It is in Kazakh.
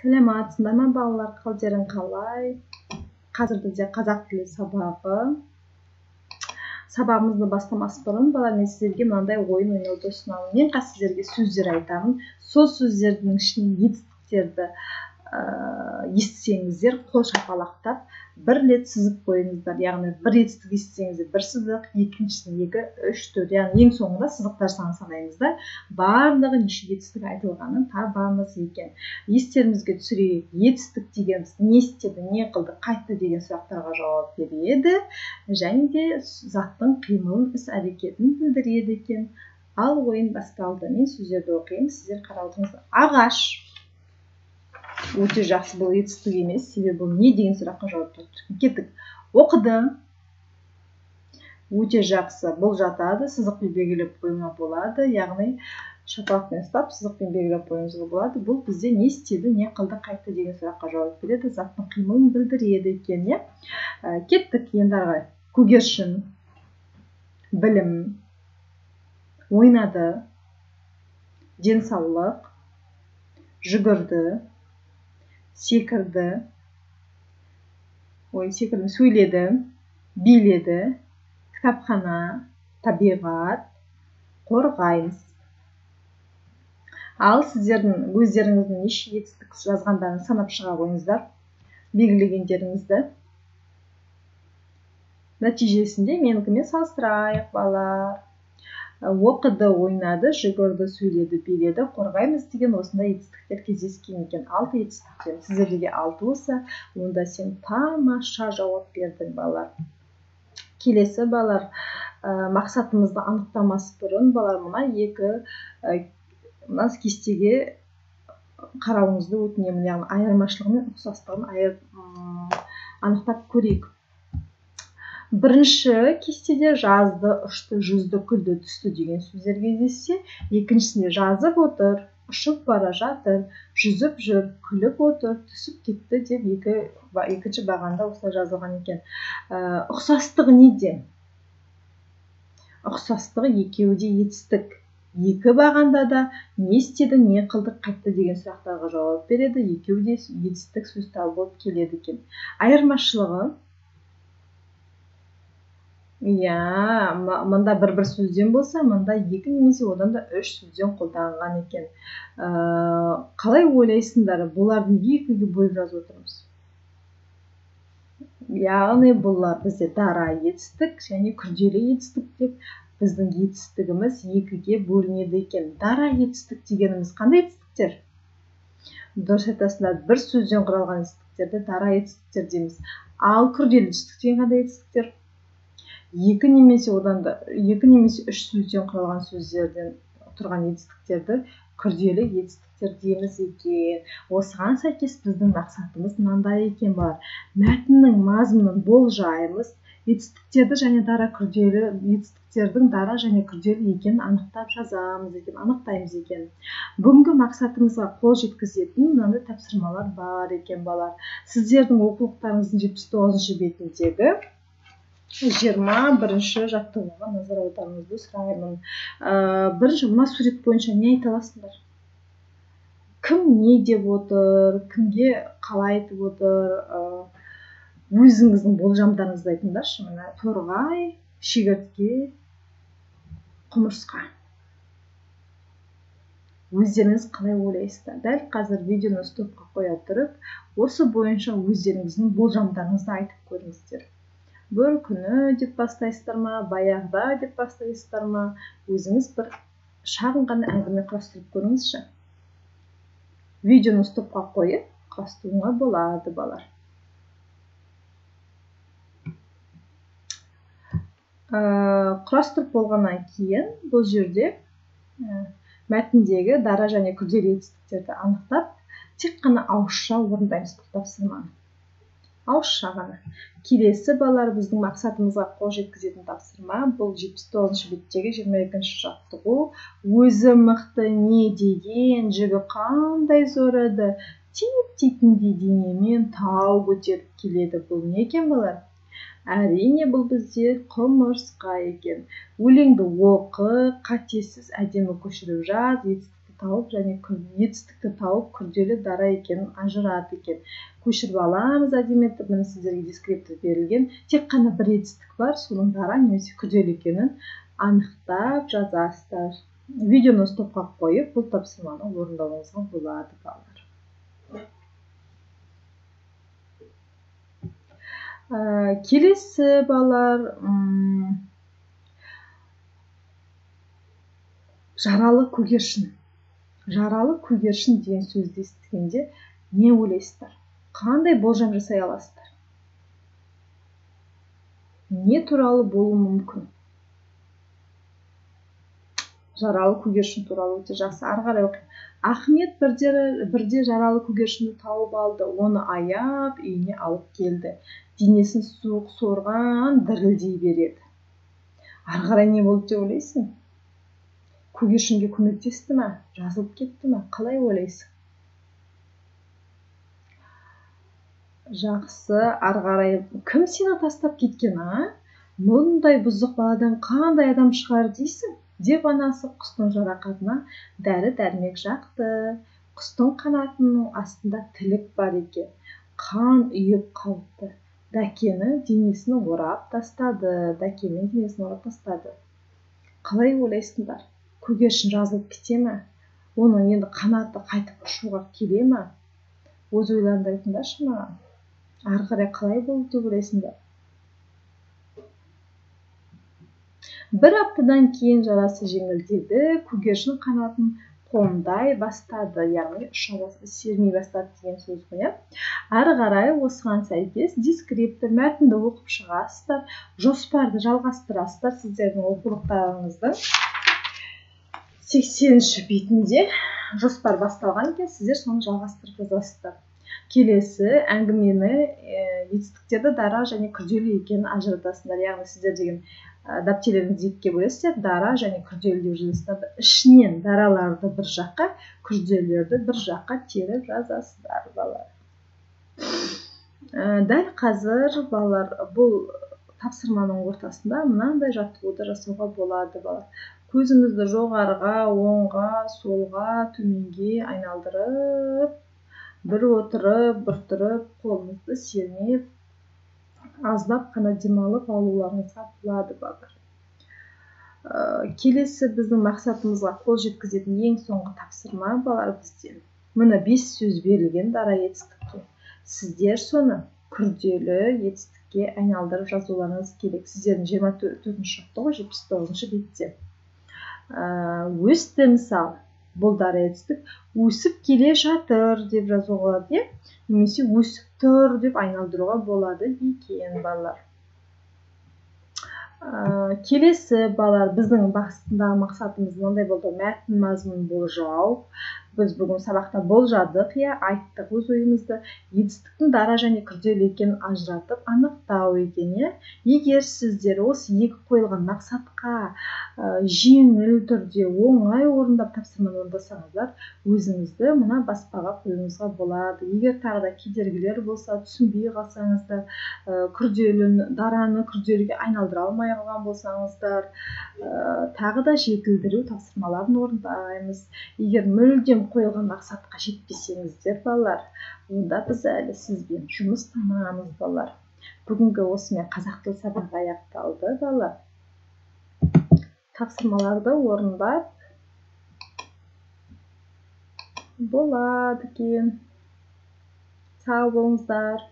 Сәлеметсіңдер ме балалар, қалдерің қалай? Қазір бізде қазақ тілі сабағымызды бастамас бұрын балалар, мен сіздерге мынандай ойын ойнауды ұсынамын. Мен қазір сіздерге сөздер айтамын. Сол сөздердің ішінен етістіктерді естісеңіздер, қол шапалақтап бір рет сызып қойыңыздар. Яғни бір етістік естісеңіздер, бір сызық, екіншісін 2, 3, 4, яғни ең соңында сызықтар санаймыздар. Барлығы неше етістік айтылғанын табамыз екен. Естеріңізге түсірейік, етістік дегеніміз не істеді, не қылды, қайтты деген сұрақтарға жауап береді, және де заттың қимылын, іс-әрекетін білдіреді екен. Ал ойын басталды. Мен сөздерді оқимын, сіздер қараудыңыздар. Ағаш. Өте жақсы, бұл етістік емес, себебі бұл не деген сұраққа жауап берді. Кеттік. Оқыды. Өте жақсы, бұл жатады, сызықпен белгілеп қоюға болады, яғни шапалақпен ұстап, сызықпен белгілеп қоюыңызға болады. Бұл бізде не істеді, не қылды, қайтты деген сұраққа жауап береді, заттың қимылын білдіреді екен, иә? Кеттік енді ары. Көгершін, білім, ойнады, денсаулық, жүгірді, секірді, сөйледі, биледі, кітапхана, табиғат, қорғаймыз. Ал сіздердің өздеріңіздің неше етістік жазғандарын санап шыға қойыңыздар, белгілегендеріңізді. Нәтижесінде менікімен салыстырайық, балалар. Оқыды, ойнады, жүгірді, сөйледі, биледі, қорғаймыз деген осындай етістіктер кездескен екен. 6 етістіктер. Сіздерге 6 болса, онда сен тамаша жауап бердің, балалар. Келесі, балалар, мақсатымызды анықтамас бұрын, балалар, мына кестеге қарауыңызды өтінемін. Яғни айырмашылығы мен ұқсастығын анықтап көрейік. Бірінші кестеде жазды, ұшты, жүзді, күлді, түсті деген сөздер кездессе, екіншісінде жазып отыр, ұшып бара жатыр, жүзіп жүр, күліп отыр, түсіп кетті деп екінші бағанда осылай жазылған екен. Ұқсастығы неде? Ұқсастығы екеуі де етістік. Екі бағанда да не істеді, не қылды, қайтты деген сұрақтарға жауап береді, екеуі де етістік сөз болып келеді екен. Айырмашылығы, мында бір сөзден болса, мында 2 немесе одан да 3 сөзден қолданған екен. Қалай ойлайсыңдар, бұлардың екіге бөліп жазып отырмыз? Яғни бұлар бізде дара етістік және күрделі етістік деп, біздің етістігіміз екіге бөлінеді екен. Дара етістік дегеніміз қандай етістіктер? Дұрыс айтасыңдар, бір сөзден құралған етістіктерді дара етістіктер дейміз. Ал күрделі етістік деген қандай етістіктер? 2 немесе 3 сөзден құралған сөздерден тұрған етістіктерді күрделі етістіктер дейміз екен. Осыған сәйкес біздің мақсатымыз мынандай екен, бар. Мәтіннің мазмұнын болжаймыз, етістіктерді және дара күрделі етістіктердің дара және күрделі екенін анықтап жазамыз екен, анықтаймыз екен. Бүгінгі мақсатымызға қол жеткізетін мынандай тапсырмалар бар екен, балалар. Сіздердің оқулықтарыңыздың 79-шы бетіндегі 21-ші жаттығуға назар аударуыңызды сұраймын. Бірінші, мына сурет бойынша не айта аласыңдар? Кім не деп отыр, кімге қалай айтып отыр, өзіңіздің болжамдарыңызды айтыңдаршы. Мына торғай, шегіртке, құмырсқа. Өздеріңіз қалай ойлайсыздар? Дәл қазір видеоны стопқа қоя тұрып, осы бойынша өздеріңіздің болжамдарыңызды айтып көріңіздер. Бір күні деп бастайсыздар ма, баяғыда деп бастайсыздар ма, өзіңіз бір шағын ғана әңгіме құрастырып көріңізші. Видеоны стопқа қойып, құрастыруға болады, балалар. Құрастырып болғаннан кейін, бұл жерде мәтіндегі дара және күрделі етістіктерді анықтап, тек қана ауызша орындаймыз бұл тапсырманы. Ауызша ғана. Келесі, балалар, біздің мақсатымызға қол жеткізетін тапсырма. Бұл 79-шы беттегі 22-ші жаттығу. Өзі мықты не деген, жүгі қандай зор еді, тиіп-тийтіндей денемен тау көтеріп келеді. Бұл не екен, балалар? Әрине, бұл бізде құмырсқа екен. Өлеңді оқы, қатесіз әдемі көшіріп жаз, етістікті тауып және етістікті тауып күрделі дара екенін ажырады екен. Көшіріп аламыз әдемі етіп. Міне сіздерге дескриптор берілген. Тек қана бір етістік бар, соның дара немесе күрделі екенін анықтап жазасыздар. Видеоны стопқа қойып, бұл тапсырманы орындауыңызға болады, балалар. Келесі, балалар, жаралы көгершін. Жаралы көгершін деген сөзді естігенде не ойлайсыздар? Қандай болжам жасай аласыздар? Не туралы болуы мүмкін? Жаралы көгершін туралы өте жақсы. Ары қарай оқиық. Ахмет бірде жаралы көгершінді тауып алды. Оны аяп, үйіне алып келді. Денесін суық сорған дірілдей береді. Ары қарай не болды деп ойлайсың? Көгершінге көмектесті ме? Жазылып кетті ме? Қалай ойлайсың? Жақсы, ары қарай кім сені тастап кеткен, Мұндай бұзық баладан қандай адам шығар дейсің? Деп анасы құстың жарақатына дәрі-дәрмек жақты. Құстың қанатының астында тілік бар екен. Қан үйіп қалыпты. Дәкені денесін орап тастады. Қалай ойлайсыңдар? Көгершін жазылып кете ме? Оның енді қанаты қайтып ұшуға келе ме? Өз ойларыңды айтыңдаршы маған. Ары қарай қалай болды деп ойлайсыңдар? Бір аптадан кейін жарасы жеңілдеді. Көгершін қанатын қомдай бастады, яғни сермей бастады деген сөз ғой. Ары қарай осыған сәйкес дескриптор мәтінді оқып шығасыздар, жоспарды жалғастырасыздар. Сіздердің оқулықтарыңыздың 80-ші бетінде жоспар басталған екен, сіздер соны жалғастырып жазасыздар. Келесі әңгімені етістіктерді дара және күрделі екенін ажыратасыздар. Яғни сіздер деген дәптерлеріңізді екіге бөлесіздер, дара және күрделі деп жазасыздар. Ішінен дараларды бір жаққа, күрделілерді бір жаққа теріп жазасыздар, балалар. Дәл қазір, балалар, бұл тапсырманың ортасында мынандай жаттығуды жасауға болады, балалар. Көзіңізді жоғарыға, оңға, солға, төменге айналдырып, бір отырып, бір тұрып, қолыңызды сермеп, аздап қана демалып алуларыңызға болады, балалар. Келесі біздің мақсатымызға қол жеткізетін ең соңғы тапсырма, балалар, бізде. Мына 5 сөз берілген дара етістікке. Сіздер соны күрделі етістікке айналдырып жазуларыңыз керек. Сіздердің 24-ші жаттығу 79-ші бетте. Өсті, мысал, бұл дара етістік. Өсіп келе жатыр деп жазуға болады, немесе өсіп тұр деп айналдыруға болады екен, балалар. Келесі, балалар, біздің басындағы мақсатымыз мынандай болды. Мәтін мазмұнын болжау. Біз бүгін сабақта болжадық, айттық өз ойымызды. Етістіктің дара және күрделі екенін ажыратып анықтау екен. Егер сіздер осы екі қойылған мақсатқа жеңіл түрде оңай орындап тапсырманы орындасаңыздар, өзіңізді мына баспаға қоюыңызға болады. Егер тағы да кедергілер болса, түсінбей қалсаңыздар, дараны күрделіге айналдыра алмай қалған болсаңыздар, тағы да жетілдіру тапсырмаларын орындаймыз. Егер мүлдем қойылған мақсатқа жетпесеңіздер, балалар, онда біз әлі сізбен жұмыс танамыз, балалар. Бүгінгі осымен қазақ тілі сабағы аяқталды, балалар. Тапсырмаларды орындап болады екен. Сау болыңыздар.